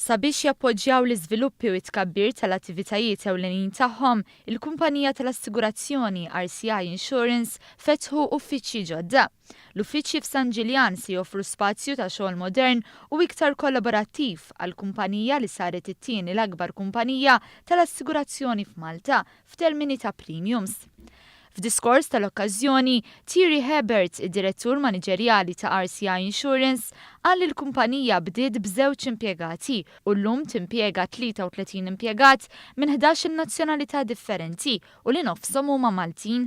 Sabiex jappoġġjaw l-iżviluppi u it-tkabbir tal-attivitajiet ewlenin tagħhom, il-kumpanija tal-assigurazzjoni RCI Insurance fetħu uffiċċji ġodda. L-uffiċċji f'San Ġiljan se joffru spazju ta' xogħol modern u iktar kollaborattiv għall-kumpanija li saret it-tieni l-akbar kumpanija tal-assigurazzjoni f'Malta f'termini ta' premiums. F'diskors tal-okkażjoni, Thierry Hebert, id-direttur maniġerjali ta' RCI Insurance, qal li l-kumpanija bdiet b'żewġ impjiegati u llum timpjega 33 impjegat minn 11 nazzjonalità differenti u li nofshom huma Maltin.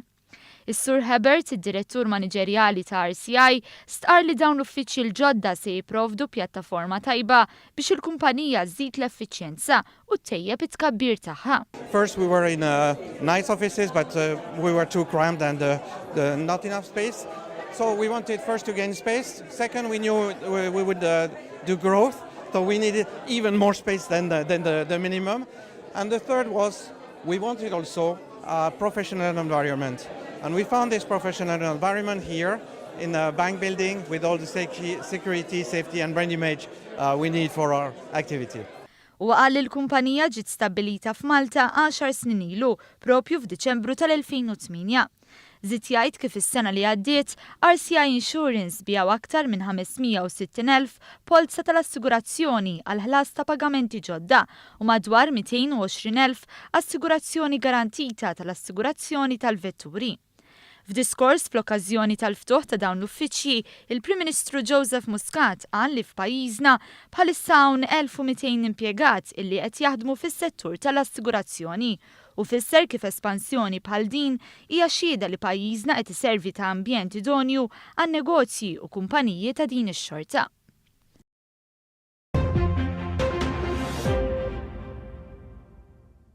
Is-Sur Hebert, id-direttur maniġerjali ta' RCI, stqar li dawn l-uffiċċji l-ġodda se jipprovdu pjattaforma tajba biex il-kumpanija żżid l-effiċjenza u ttejjeb it-tkabbir tagħha. First we were in nice offices, but we were too cramped and not enough space. So we wanted first to gain space. Second, we knew we would do growth, so we needed even more space than the minimum. And the third was we wanted also a professional environment. And we found this professional environment here in a bank building with all the security, safety and brand image we need for our activity. U qal li l-kumpanija ġiet stabbilita f'Malta 10 snin ilu, propju f'Diċembru tal-2008. Żied jgħid kif is-sena li għaddiet RCI Insurance bijaw aktar minn 560,000 polza tal-assigurazzjoni għal ħlas ta' pagamenti ġodda u madwar 220,000 assigurazzjoni garantita tal-assigurazzjoni tal-vetturi. F'diskors fl-okkażjoni tal-ftuħ ta' dawn l-uffiċċji, il-Prim Ministru Joseph Muscat qal li f'pajjiżna bħalissa hawn 1200 impjegat illi qed jaħdmu fis-settur tal-assigurazzjoni u fisser kif espansjoni bħal din hija xhieda li pajjiżna qed iservi ta' ambjent idonju għan negozji u kumpaniji ta' din ix-xorta.